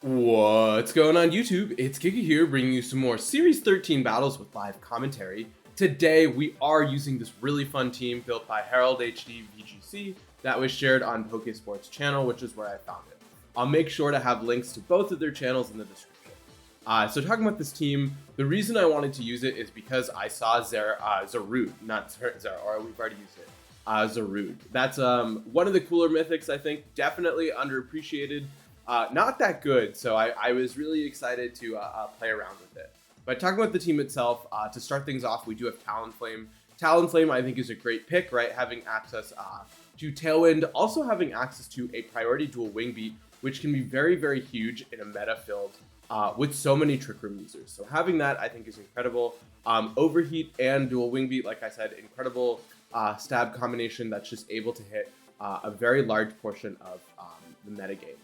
What's going on YouTube? It's Kiki here, bringing you some more Series 13 battles with live commentary. Today we are using this really fun team built by Harold HD VGC that was shared on Pokesports channel, which is where I found it. I'll make sure to have links to both of their channels in the description. So talking about this team, the reason I wanted to use it is because I saw Zarude, not Zara, we've already used it. Zarude. That's one of the cooler mythics, I think, definitely underappreciated. Not that good, so I was really excited to play around with it. But talking about the team itself, to start things off, we do have Talonflame. Talonflame, I think, is a great pick, right? Having access to Tailwind, also having access to a priority dual Wing Beat, which can be very, very huge in a meta filled with so many Trick Room users. So having that, I think, is incredible. Overheat and dual Wing Beat, like I said, incredible stab combination that's just able to hit a very large portion of the metagame.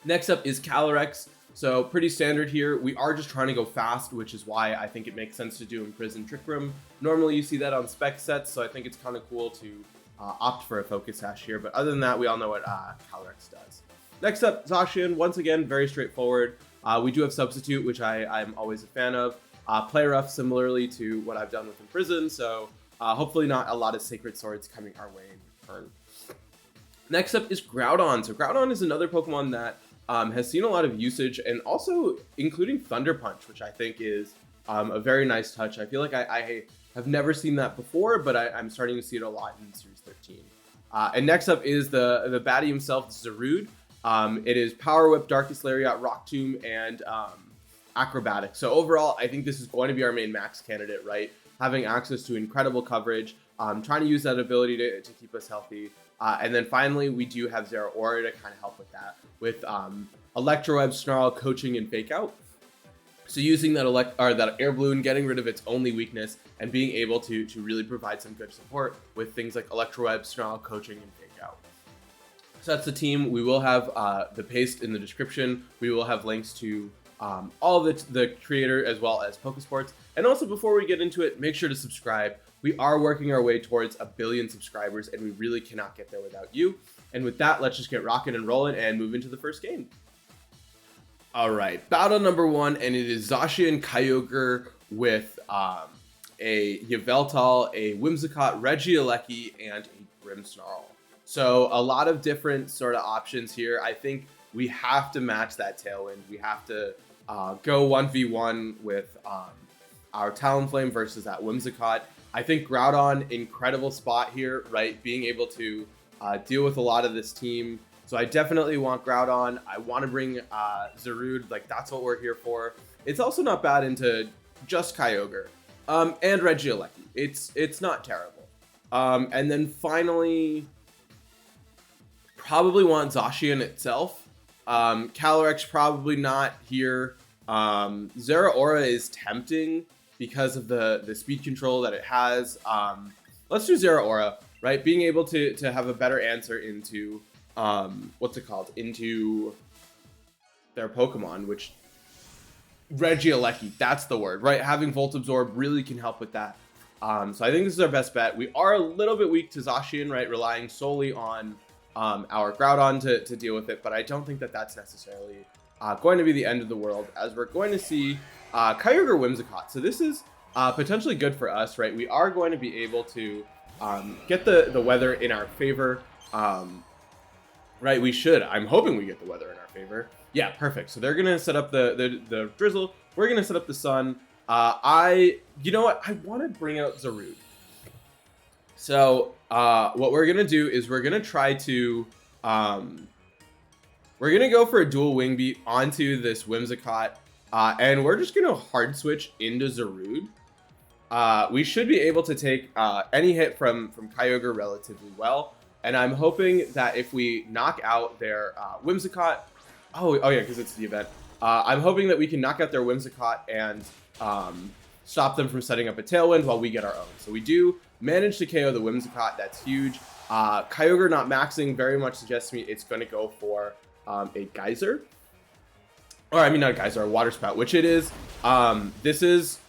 Next up is Calyrex. So pretty standard here. We are just trying to go fast, which is why I think it makes sense to do Imprison Trick Room. Normally you see that on spec sets, so I think it's kind of cool to opt for a Focus Sash here. But other than that, we all know what Calyrex does. Next up, Zacian. Once again, very straightforward. We do have Substitute, which I'm always a fan of. Play Rough, similarly to what I've done with Imprison, so hopefully not a lot of Sacred Swords coming our way in return. Next up is Groudon. So Groudon is another Pokemon that has seen a lot of usage, and also including Thunder Punch, which I think is a very nice touch. I feel like I have never seen that before, but I'm starting to see it a lot in Series 13. And next up is the baddie himself, Zarude. It is Power Whip, Darkest Lariat, Rock Tomb, and Acrobatic. So overall, I think this is going to be our main max candidate, right? Having access to incredible coverage, trying to use that ability to keep us healthy. And then finally, we do have Zeraora to kind of help with that, with Electro Web, Snarl, Coaching, and Fake Out. So using that Air Balloon, getting rid of its only weakness, and being able to really provide some good support with things like Electro Web, Snarl, Coaching, and Fake Out. So that's the team. We will have the paste in the description. We will have links to all of the creator as well as Pokesports. And also, before we get into it, make sure to subscribe. We are working our way towards 1 billion subscribers, and we really cannot get there without you. And with that, let's just get rocking and rolling and move into the first game. All right, battle number 1, and it is Zacian Kyogre with a Yveltal, a Whimsicott, Regieleki, and a Grimmsnarl. So a lot of different sort of options here. I think we have to match that Tailwind. We have to go 1v1 with our Talonflame versus that Whimsicott. I think Groudon, incredible spot here, right? Being able to deal with a lot of this team. So I definitely want Groudon. I want to bring Zarude, like that's what we're here for. It's also not bad into just Kyogre and Regieleki. It's not terrible. And then finally, probably want Zacian itself. Calyrex probably not here. Zeraora is tempting because of the speed control that it has. Let's do Zeraora, right? Being able to have a better answer into what's it called? Into their Pokemon, which Regieleki, that's the word, right? Having Volt Absorb really can help with that. So I think this is our best bet. We are a little bit weak to Zacian, right? Relying solely on our Groudon to deal with it, but I don't think that that's necessarily going to be the end of the world, as we're going to see Kyogre Whimsicott. So this is potentially good for us, right? We are going to be able to get the weather in our favor, right? We should. I'm hoping we get the weather in our favor. Yeah, perfect. So they're going to set up the drizzle. We're going to set up the sun. You know what? I want to bring out Zarude. So what we're going to do is we're going to try to we're going to go for a dual Wing Beat onto this Whimsicott, and we're just going to hard switch into Zarude. We should be able to take any hit from Kyogre relatively well, and I'm hoping that if we knock out their Whimsicott, oh yeah, because it's the event, I'm hoping that we can knock out their Whimsicott and stop them from setting up a Tailwind while we get our own. So we do manage to KO the Whimsicott. That's huge. Kyogre not maxing very much suggests to me it's going to go for a Geyser. Or I mean not a Geyser, a Water Spout, which it is. This is...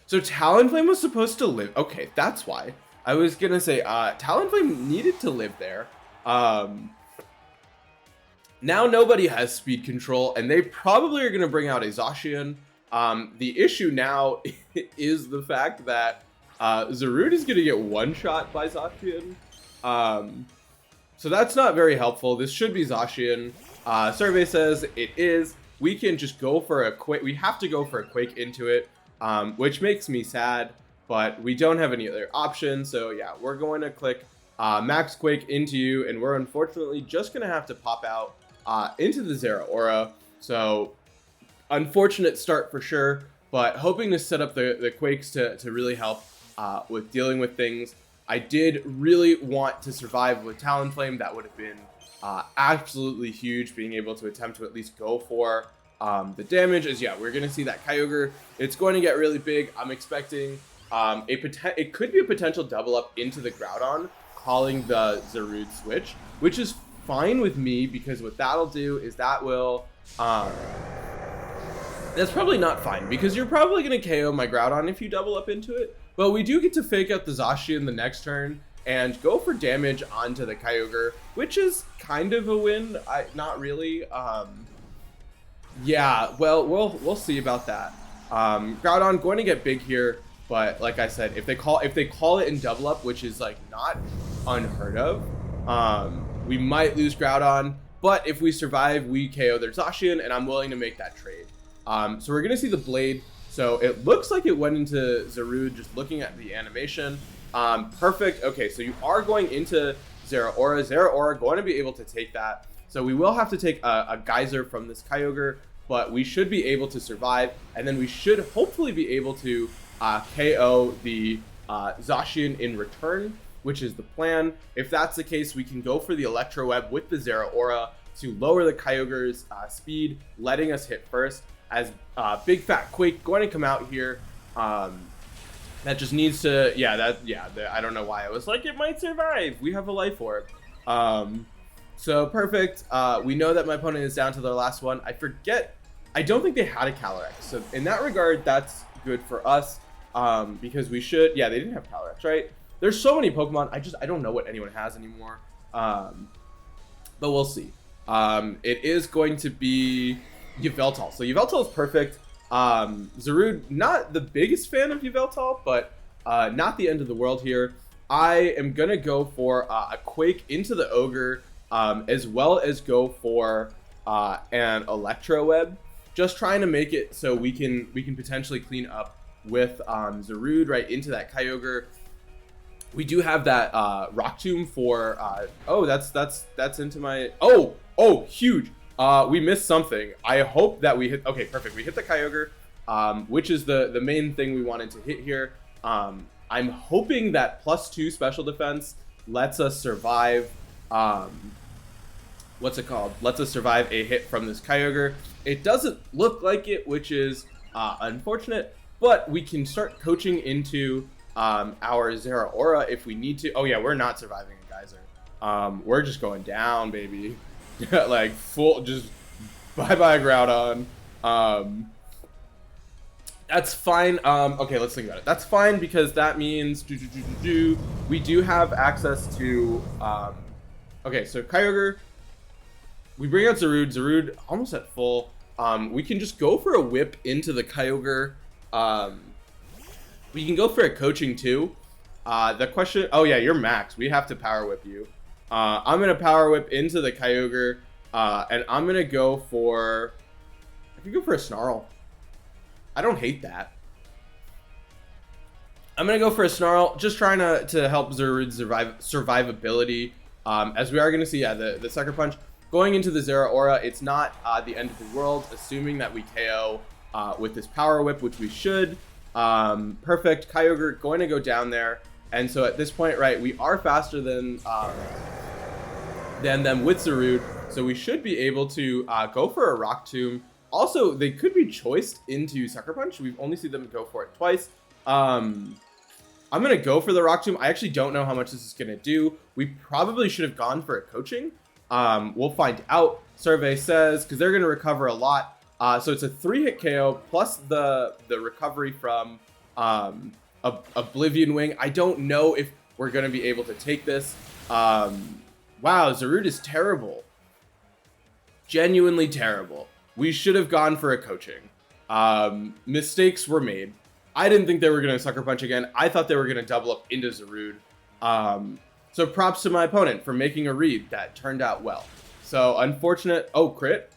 So Talonflame was supposed to live... Okay, that's why. I was going to say Talonflame needed to live there. Now nobody has speed control, and they probably are going to bring out a Zacian. The issue now is the fact that Zarude is going to get one-shot by Zacian. So that's not very helpful. This should be Zacian. Survey says it is. We can just go for a Quake. We have to go for a Quake into it, which makes me sad, but we don't have any other options. So yeah, we're going to click Max Quake into you, and we're unfortunately just going to have to pop out into the Zeraora. So unfortunate start for sure, but hoping to set up the Quakes to really help with dealing with things. I did really want to survive with Talonflame. That would have been absolutely huge, being able to attempt to at least go for the damage. As yeah, we're going to see that Kyogre. It's going to get really big. I'm expecting it could be a potential double up into the Groudon, calling the Zarude switch, which is fine with me, because what that'll do is that will that's probably not fine, because you're probably going to KO my Groudon if you double up into it. But we do get to fake out the Zacian the next turn and go for damage onto the Kyogre, which is kind of a win. Not really. Yeah, well, we'll see about that. Groudon going to get big here, but like I said, if they call it in double up, which is like not unheard of, we might lose Groudon. But if we survive, we KO their Zacian, and I'm willing to make that trade. So we're gonna see the Blade. So it looks like it went into Zarude, just looking at the animation. Perfect. Okay, so you are going into Zeraora. Zeraora going to be able to take that. So we will have to take a Geyser from this Kyogre, but we should be able to survive. And then we should hopefully be able to KO the Zacian in return, which is the plan. If that's the case, we can go for the Electro Web with the Zeraora to lower the Kyogre's speed, letting us hit first. As Big Fat Quake going to come out here. That just needs to, I don't know why I was like, it might survive. We have a Life Orb. So perfect. We know that my opponent is down to their last one. I forget, I don't think they had a Calyrex. So in that regard, that's good for us. Because we should, they didn't have Calyrex, right? There's so many Pokemon, I don't know what anyone has anymore. But we'll see. It is going to be Yveltal. So Yveltal is perfect. Zarude, not the biggest fan of Yveltal, but not the end of the world here. I am gonna go for a Quake into the Ogre, as well as go for an Electro Web, just trying to make it so we can potentially clean up with Zarude right into that Kyogre. We do have that Rock Tomb for that's into my huge. We missed something. I hope that we hit. Okay, perfect. We hit the Kyogre, which is the main thing we wanted to hit here. I'm hoping that +2 special defense lets us survive. What's it called? Lets us survive a hit from this Kyogre. It doesn't look like it, which is unfortunate. But we can start coaching into our Zeraora if we need to. Oh yeah, we're not surviving a Geyser. We're just going down, baby. Like full, just bye-bye Groudon. That's fine. Okay, let's think about it. That's fine, because that means we do have access to okay, so Kyogre, we bring out Zarude almost at full. We can just go for a whip into the Kyogre. We can go for a coaching too. The question, oh yeah, you're max. We have to power whip you. I'm gonna power whip into the Kyogre, and I'm gonna go for, I could go for a Snarl. I don't hate that. I'm gonna go for a Snarl, just trying to help Zarude's survivability. As we are gonna see, the Sucker Punch going into the Zeraora. It's not the end of the world, assuming that we KO with this power whip, which we should. Perfect. Kyogre going to go down there, and so at this point, right, we are faster than them with Zarude, so we should be able to go for a Rock Tomb. Also, they could be choiced into Sucker Punch. We've only seen them go for it twice. I'm gonna go for the Rock Tomb. I actually don't know how much this is gonna do. We probably should have gone for a coaching. We'll find out. Survey says, because they're gonna recover a lot. So it's a 3-hit KO plus the recovery from Oblivion Wing. I don't know if we're gonna be able to take this. Wow, Zarude is terrible. genuinely terrible. We should have gone for a coaching. Mistakes were made. I didn't think they were going to Sucker Punch again. I thought they were going to double up into Zarude. So props to my opponent for making a read that turned out well. So unfortunate. Oh, crit.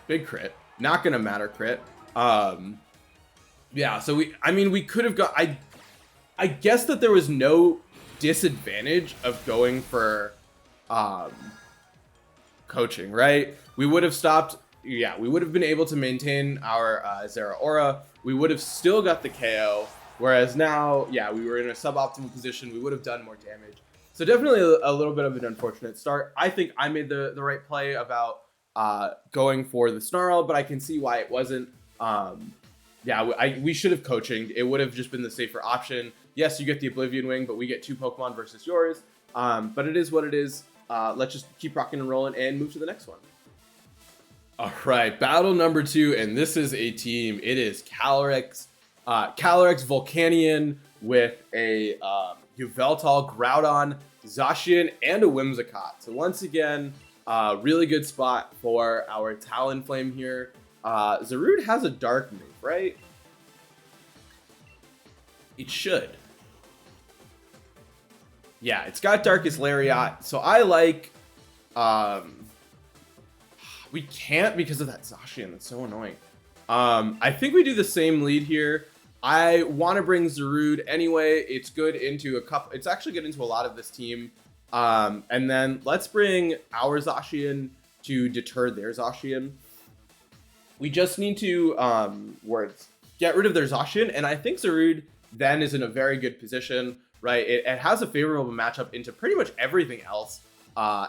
Big crit. Not going to matter crit. Yeah, so we could have got, I guess that there was no disadvantage of going for coaching, right? We would have stopped. Yeah, we would have been able to maintain our Zera Aura. We would have still got the KO. Whereas now, yeah, we were in a suboptimal position. We would have done more damage. So definitely a little bit of an unfortunate start. I think I made the right play about going for the Snarl, but I can see why it wasn't. Yeah, we should have coaching. It would have just been the safer option. Yes, you get the Oblivion Wing, but we get 2 Pokemon versus yours. But it is what it is. Let's just keep rocking and rolling and move to the next one. All right, battle number 2, and this is a team. It is Calyrex Volcanion with a Yveltal, Groudon, Zacian, and a Whimsicott. So once again, really good spot for our Talonflame here. Zarude has a Dark move, right? It should. Yeah, it's got Darkest Lariat. So I like... we can't because of that Zacian. That's so annoying. I think we do the same lead here. I want to bring Zarude anyway. It's good into a couple. It's actually good into a lot of this team. And then let's bring our Zacian to deter their Zacian. We just need to get rid of their Zacian, and I think Zarude then is in a very good position, right? It has a favorable matchup into pretty much everything else,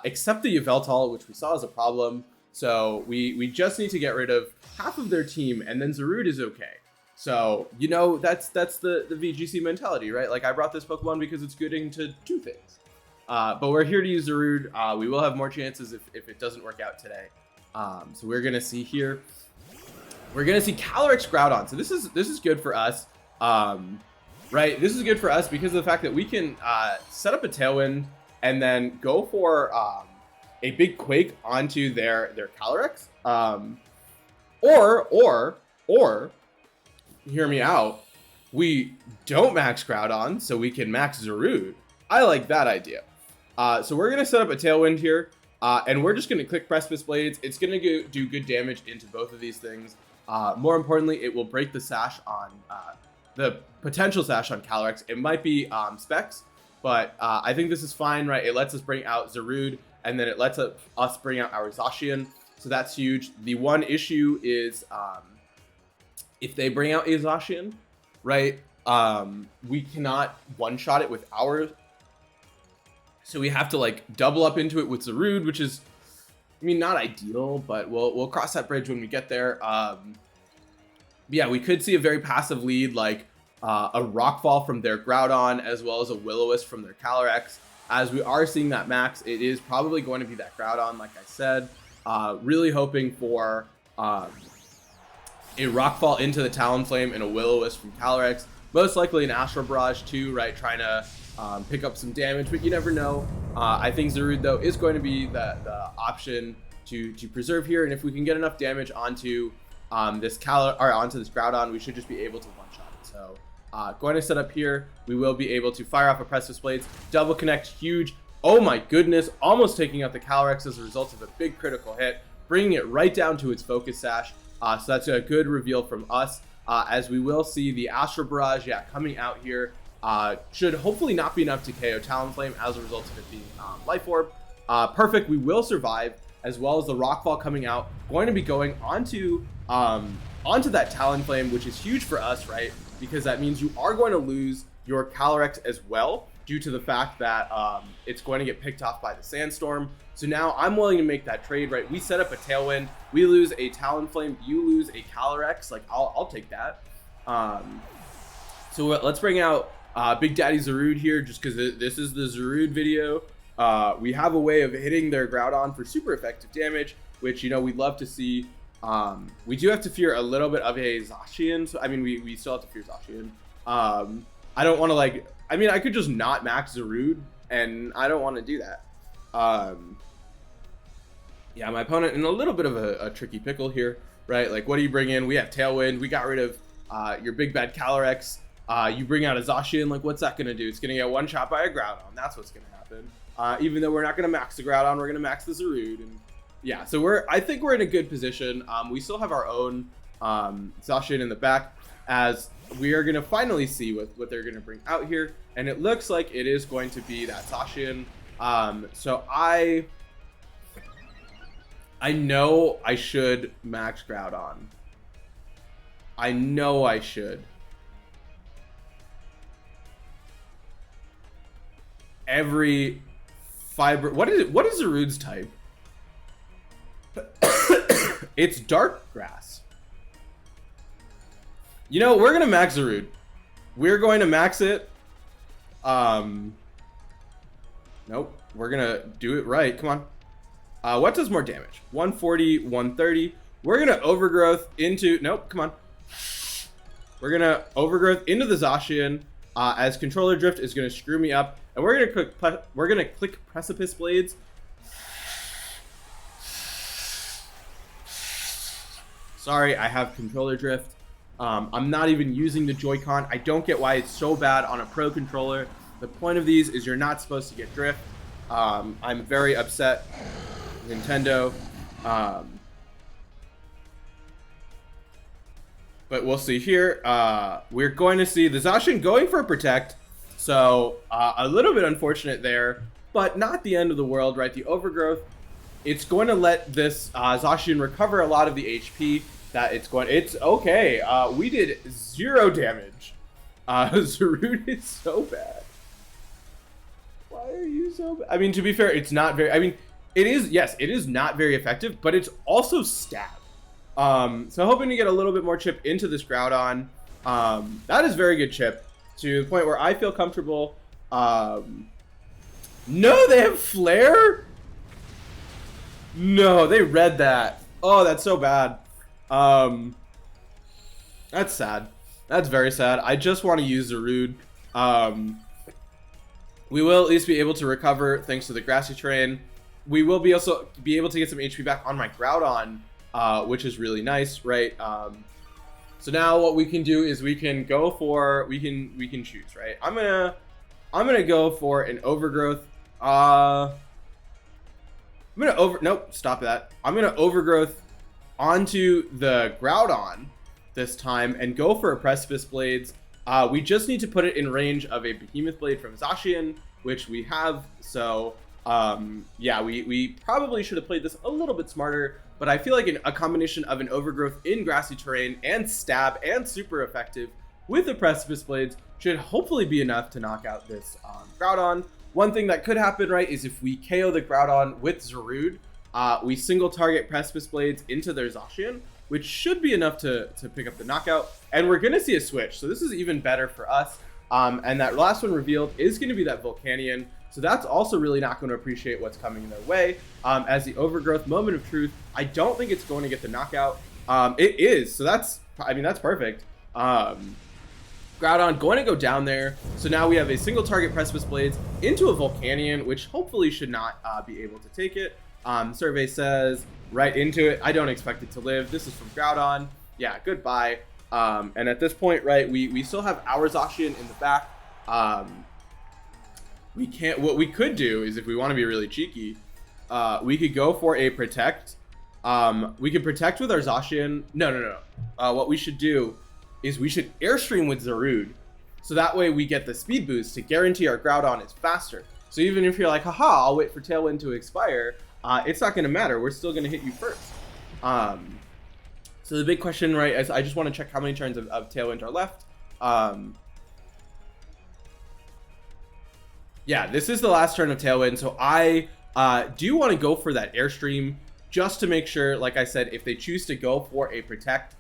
except the Yveltal, which we saw as a problem. So we just need to get rid of half of their team, and then Zarude is okay. So, you know, that's the VGC mentality, right? Like, I brought this Pokemon because it's good into 2 things. But we're here to use Zarude. We will have more chances if it doesn't work out today. So we're going to see here. We're going to see Calyrex Groudon. So this is good for us. Right? This is good for us because of the fact that we can set up a Tailwind and then go for a big Quake onto their Calyrex. Or hear me out, we don't max Groudon, so we can max Zarude. I like that idea. So we're going to set up a Tailwind here, and we're just going to click Precipice Blades. It's going to do good damage into both of these things. More importantly, it will break the sash on the potential sash on Calyrex. It might be Specs, but I think this is fine, right? It lets us bring out Zarude, and then it lets us bring out our Zacian. So that's huge. The one issue is if they bring out a Zacian, right, we cannot one-shot it with ours. So we have to like double up into it with Zarude, which is, I mean, not ideal, but we'll cross that bridge when we get there. Yeah, we could see a very passive lead, like a Rockfall from their Groudon, as well as a Will-O-Wisp from their Calyrex. As we are seeing that max, it is probably going to be that Groudon, like I said. Really hoping for a Rockfall into the Talonflame and a Will-O-Wisp from Calyrex. Most likely an Astral Barrage too, right? Trying to pick up some damage, but you never know. I think Zarude, though, is going to be the option to preserve here. And if we can get enough damage onto onto this Groudon, we should just be able to one-shot it. So going to set up here. We will be able to fire off a Precipice Blades. Double connect, huge. Oh my goodness, almost taking out the Calyrex as a result of a big critical hit, bringing it right down to its Focus Sash. So that's a good reveal from us, as we will see the Astral Barrage, yeah, coming out here. Should hopefully not be enough to KO Talonflame as a result of it being Life Orb. Perfect, we will survive, as well as the Rockfall coming out. Going to be going onto that Talonflame, which is huge for us, right? Because that means you are going to lose your Calyrex as well, due to the fact that it's going to get picked off by the Sandstorm. So now I'm willing to make that trade, right? We set up a Tailwind, we lose a Talonflame, you lose a Calyrex. Like, I'll take that. So let's bring out Big Daddy Zarude here, just because this is the Zarude video. We have a way of hitting their Groudon for super effective damage, which, you know, we'd love to see. We do have to fear a little bit of a Zacian. So, I mean, we still have to fear Zacian. I don't want to, like, I mean, I could just not max Zarude, and I don't want to do that. Yeah, my opponent in a little bit of a tricky pickle here, right? Like, what do you bring in? We have Tailwind. We got rid of your big bad Calyrex. You bring out a Zacian. Like, what's that going to do? It's going to get one shot by a Groudon. That's what's going to happen. Even though we're not going to max the Groudon, we're going to max the Zarude. And yeah, so I think we're in a good position. We still have our own Zacian in the back, as we are going to finally see what they're going to bring out here. And it looks like it is going to be that Zacian. So I know I should max Groudon. I know I should. Every fiber. What is Zarude's type? It's dark grass. You know, we're gonna max Zarude. We're going to max it. Nope. We're gonna do it right. Come on. What does more damage? 140, 130. We're gonna overgrowth into. Nope. Come on. We're gonna overgrowth into the Zacian, as controller drift is gonna screw me up, and we're gonna click Precipice Blades. Sorry, I have controller drift. I'm not even using the Joy-Con. I don't get why it's so bad on a pro controller. The point of these is you're not supposed to get drift. I'm very upset, Nintendo. But we'll see here. We're going to see the Zacian going for a Protect. So a little bit unfortunate there, but not the end of the world, right? The Overgrowth, it's going to let this Zacian recover a lot of the HP that it's okay. We did 0 damage. Zarude is so bad. Why are you so bad? I mean, to be fair, it's not very, I mean, it is, yes, it is not very effective, but it's also stab. So hoping to get a little bit more chip into this Groudon. That is very good chip to the point where I feel comfortable. No, they have Flare? No, they read that. Oh, that's so bad. That's sad. That's very sad. I just want to use Zarude. We will at least be able to recover thanks to the grassy terrain. We will also be able to get some HP back on my Groudon, which is really nice, right? So now what we can do is we can go for we can choose, right? I'm gonna go for an Overgrowth. Nope, stop that. I'm gonna Overgrowth onto the Groudon this time and go for a Precipice Blades. We just need to put it in range of a Behemoth Blade from Zacian, which we have. So yeah, we probably should have played this a little bit smarter, but I feel like a combination of an Overgrowth in grassy terrain and stab and super effective with the Precipice Blades should hopefully be enough to knock out this Groudon. One thing that could happen, right, is if we KO the Groudon with Zarude, we single target Precipice Blades into their Zacian, which should be enough to pick up the knockout. And we're going to see a switch, so this is even better for us. And that last one revealed is going to be that Volcanion, so that's also really not going to appreciate what's coming their way. As the Overgrowth Moment of Truth, I don't think it's going to get the knockout. It is, so that's, I mean, that's perfect. Groudon going to go down there, so now we have a single target Precipice Blades into a Volcanion, which hopefully should not be able to take it. Survey says right into it. I don't expect it to live. This is from Groudon. Yeah, goodbye. And at this point, right, we still have our Zacian in the back. We can't. What we could do is, if we want to be really cheeky, we could go for a Protect. We could Protect with our Zacian. No. What we should do is we should Airstream with Zarude, so that way we get the speed boost to guarantee our Groudon is faster. So even if you're like, haha, I'll wait for Tailwind to expire, it's not going to matter. We're still going to hit you first. So the big question, right, is I just want to check how many turns of Tailwind are left. Yeah, this is the last turn of Tailwind, so I do want to go for that Airstream just to make sure, like I said, if they choose to go for a Protect,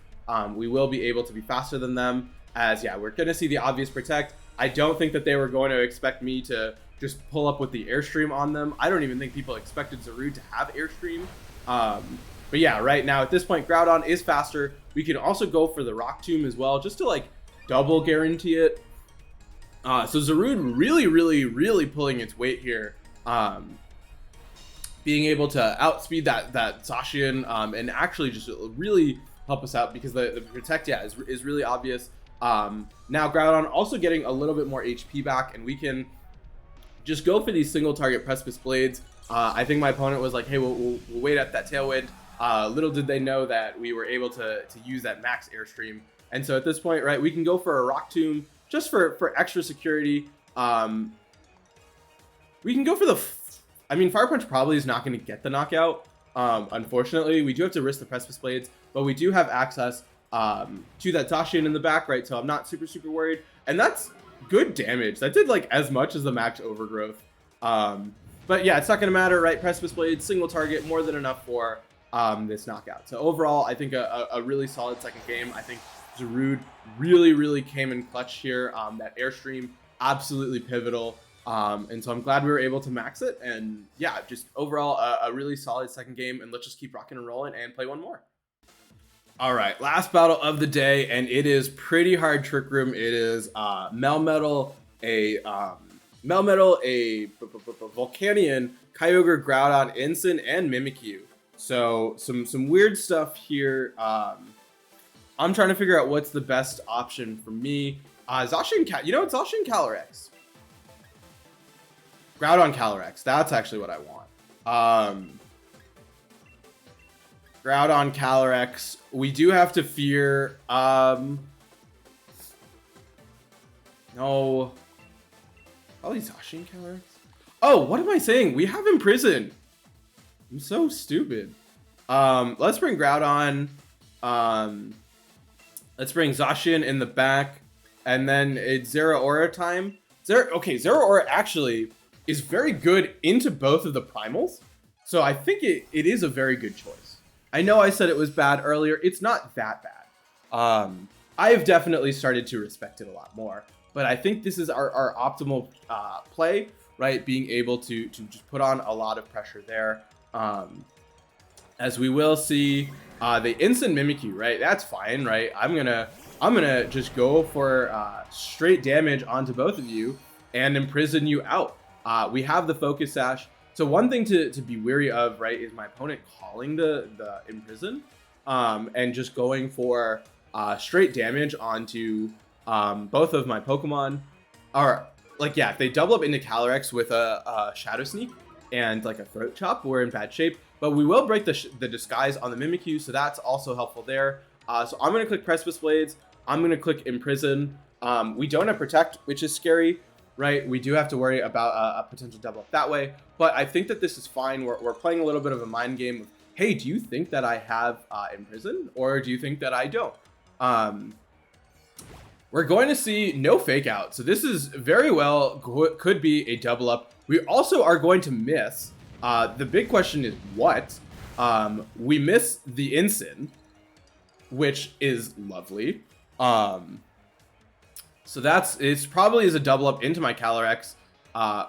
we will be able to be faster than them, as, yeah, we're going to see the obvious Protect. I don't think that they were going to expect me to just pull up with the Airstream on them. I don't even think people expected Zarude to have Airstream. But yeah, right now at this point, Groudon is faster. We can also go for the Rock Tomb as well, just to like double guarantee it. So Zarude really pulling its weight here. being able to outspeed that Zacian, and actually just really help us out, because the protect, yeah, is really obvious. Now Groudon also getting a little bit more HP back, and we can just go for these single target Precipice Blades. I think my opponent was like, hey, we'll wait at that Tailwind. Little did they know that we were able to use that max Airstream. And so at this point, right, we can go for a Rock Tomb just for extra security. We can go for the... I mean, Fire Punch probably is not going to get the knockout. Unfortunately, we do have to risk the Precipice Blades, but we do have access to that Zacian in the back, right? So I'm not super worried. And that's good damage. That did like as much as the max Overgrowth. But yeah, it's not going to matter, right? Precipice Blades, single target, more than enough for this knockout. So overall, I think a really solid second game. I think Zarude really came in clutch here. That Airstream, absolutely pivotal. And so I'm glad we were able to max it. And yeah, just overall a really solid second game. And let's just keep rocking and rolling and play one more. All right, last battle of the day, and it is pretty hard Trick Room. It is Melmetal, a Volcanion, Kyogre, Groudon, Ensign, and Mimikyu. So some weird stuff here. I'm trying to figure out what's the best option for me. Zacian, you know, it's Zacian Calyrex. Groudon Calyrex. That's actually what I want. Groudon Calyrex. We do have to fear. No. Probably Zacian Calyrex. Oh, what am I saying? We have Imprison. I'm so stupid. Let's bring Groudon. Let's bring Zacian in the back, and then it's Zeraora time. Zeraora actually is very good into both of the primals, so I think it is a very good choice. I know I said it was bad earlier. It's not that bad. I've definitely started to respect it a lot more, but I think this is our optimal play, right? Being able to just put on a lot of pressure there. As we will see, the instant Mimikyu, right? That's fine, right? I'm gonna just go for straight damage onto both of you and imprison you out. We have the Focus Sash. So one thing to be wary of, right, is my opponent calling the Imprison and just going for straight damage onto both of my Pokemon. Or, like, yeah, if they double up into Calyrex with a Shadow Sneak and, like, a Throat Chop, we're in bad shape. But we will break the Disguise on the Mimikyu, so that's also helpful there. So I'm going to click Precipice Blades. I'm going to click Imprison. We don't have Protect, which is scary. Right, we do have to worry about a potential double up that way, but I think that this is fine. We're playing a little bit of a mind game of, hey, do you think that I have Imprison, or do you think that I don't? We're going to see no Fake Out, so this is very well could be a double up. We also are going to miss. The big question is what? We miss the Ensign, which is lovely. So it's probably is a double up into my Calyrex,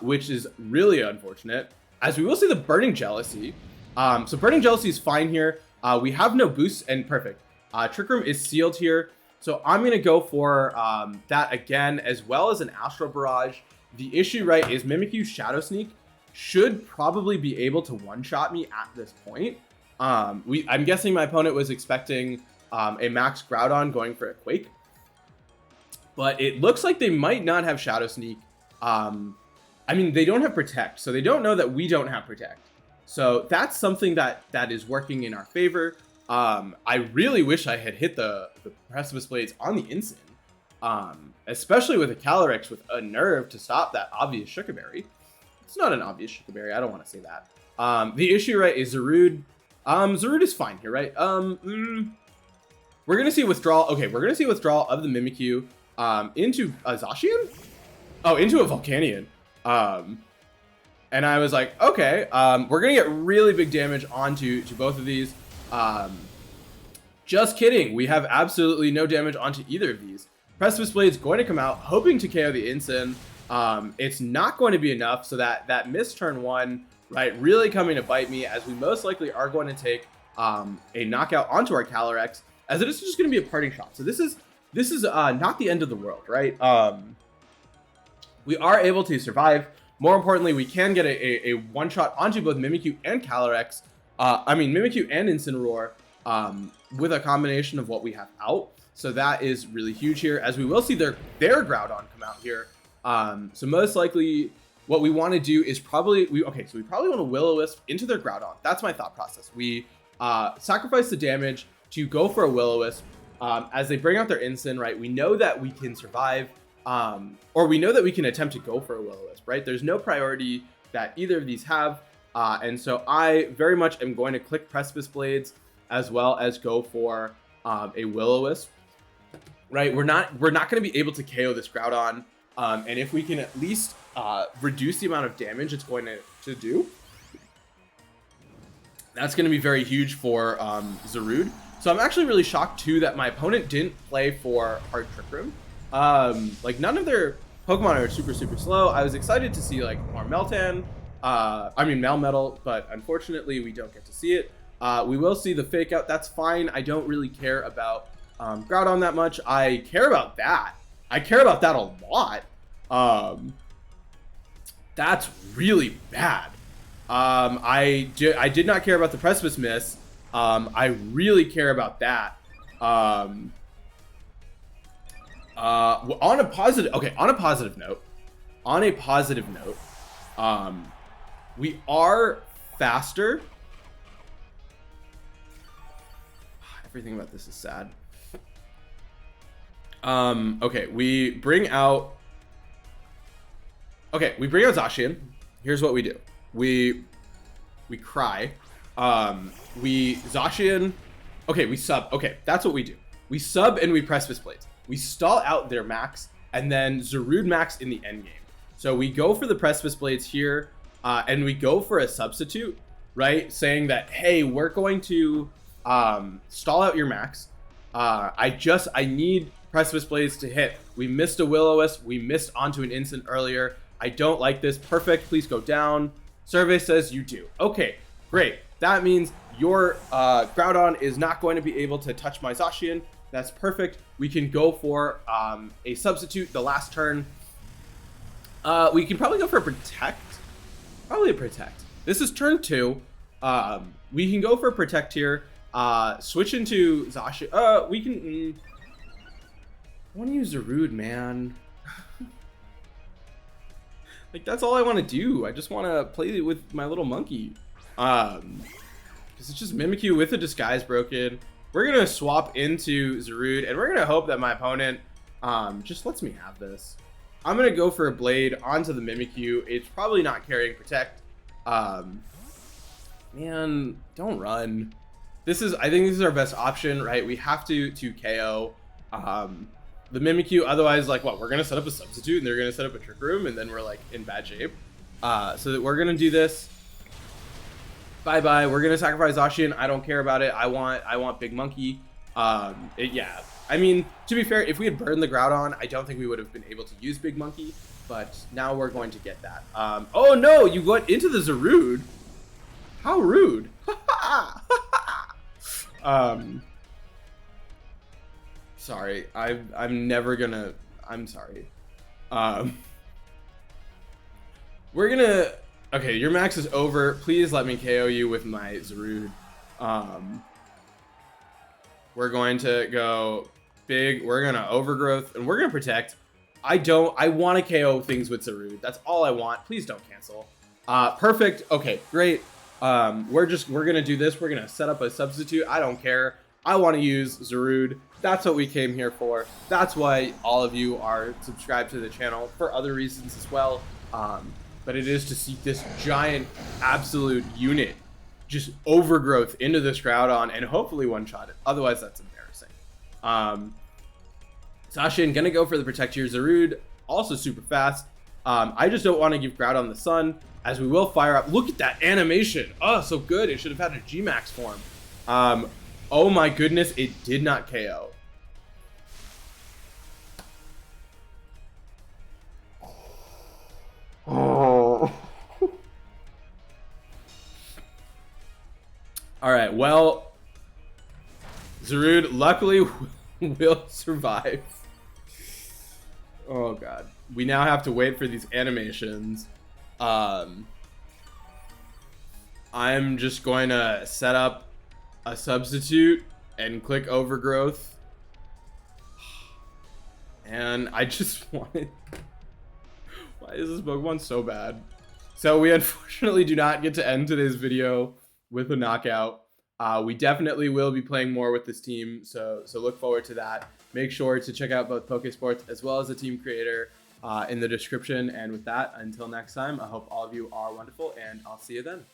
which is really unfortunate. As we will see the Burning Jealousy. So Burning Jealousy is fine here. We have no boosts, and perfect. Trick Room is sealed here. So I'm going to go for that again, as well as an Astral Barrage. The issue, right, is Mimikyu Shadow Sneak should probably be able to one-shot me at this point. I'm guessing my opponent was expecting a Max Groudon going for a Quake. But it looks like they might not have Shadow Sneak. I mean, they don't have Protect, so they don't know that we don't have Protect. So that's something that is working in our favor. I really wish I had hit the Precipice Blades on the Ensign, especially with a Calyrex with a Nerve to stop that obvious Sugar Berry. It's not an obvious Sugar Berry, I don't want to say that. The issue, right, is Zarude. Zarude is fine here, right? We're going to see withdrawal. Okay, we're going to see withdrawal of the Mimikyu. Into a Zacian? Oh, into a Volcanion. And I was like, okay, we're gonna get really big damage onto both of these. Just kidding. We have absolutely no damage onto either of these. Precipice Blade's going to come out, hoping to KO the Ensign. It's not going to be enough, so that missed turn one, right, really coming to bite me, as we most likely are going to take a knockout onto our Calyrex, as it is just going to be a parting shot. So this is not the end of the world, right? We are able to survive. More importantly, we can get a one-shot onto both Mimikyu and Calyrex. Mimikyu and Incineroar with a combination of what we have out. So that is really huge here, as we will see their Groudon come out here. So most likely what we want to do is probably, we probably want to Will-O-Wisp into their Groudon. That's my thought process. We sacrifice the damage to go for a Will-O-Wisp. As they bring out their Incin, right? We know that we can survive, or we know that we can attempt to go for a Will-O-Wisp, right? There's no priority that either of these have. And so I very much am going to click Precipice Blades as well as go for a Will-O-Wisp. Right, we're not going to be able to KO this Groudon, and if we can at least reduce the amount of damage it's going to do, that's going to be very huge for Zarude. So I'm actually really shocked too that my opponent didn't play for Hard Trick Room. Like none of their Pokemon are super slow. I was excited to see like more Melmetal, but unfortunately we don't get to see it. We will see the Fake Out. That's fine. I don't really care about Groudon that much. I care about that. I care about that a lot. That's really bad. I did not care about the Precipice Miss. I really care about that. On a positive note, we are faster. Everything about this is sad. Okay, we bring out Zacian. Here's what we do. We cry. Zacian. Okay, we sub. Okay, that's what we do. We sub and we Precipice Blades. We stall out their max and then Zarude max in the end game. So we go for the Precipice Blades here, and we go for a substitute, right? Saying that, hey, we're going to stall out your max. I need Precipice Blades to hit. We missed a Will-O-Wisp. We missed onto an Incin earlier. I don't like this. Perfect. Please go down. Survey says you do. Okay, great. That means your Groudon is not going to be able to touch my Zacian. That's perfect. We can go for a substitute the last turn. We can probably go for a Protect. Probably a Protect. This is turn 2. We can go for a Protect here. Switch into Zacian. We can... I want to use Zarude, man. Like, that's all I want to do. I just want to play with my little monkey. Because it's just Mimikyu with a Disguise broken. We're going to swap into Zarude, and we're going to hope that my opponent just lets me have this. I'm going to go for a Blade onto the Mimikyu. It's probably not carrying Protect. Man, don't run. I think this is our best option, right? We have to KO the Mimikyu. Otherwise, like, what? We're going to set up a substitute, and they're going to set up a Trick Room, and then we're, like, in bad shape. So that we're going to do this. Bye-bye. We're going to sacrifice Zacian. I don't care about it. I want Big Monkey. Yeah. I mean, to be fair, if we had burned the Groudon, I don't think we would have been able to use Big Monkey. But now we're going to get that. Oh, no! You went into the Zarude. How rude. Sorry. I'm never gonna... I'm sorry. We're gonna... Okay, your max is over. Please let me KO you with my Zarude. We're going to go big. We're gonna Overgrowth, and we're gonna Protect. I want to KO things with Zarude. That's all I want. Please don't cancel. Perfect. Okay, great. We're gonna do this. We're gonna set up a substitute. I don't care. I want to use Zarude. That's what we came here for. That's why all of you are subscribed to the channel, for other reasons as well. But it is to see this giant absolute unit just Overgrowth into this Groudon and hopefully one-shot it. Otherwise, that's embarrassing. Zacian gonna go for the Protect here. Zarude also super fast. I just don't want to give Groudon the Sun, as we will fire up. Look at that animation. Oh, so good. It should have had a G-Max form. Oh my goodness, it did not KO. Oh. All right, well, Zarude luckily will survive. Oh god. We now have to wait for these animations. I'm just going to set up a substitute and click overgrowth. And I just wanted... Why is this Pokemon so bad? So we unfortunately do not get to end today's video with a knockout. We definitely will be playing more with this team, so look forward to that. Make sure to check out both Pokesports as well as the team creator in the description. And with that, until next time, I hope all of you are wonderful, and I'll see you then.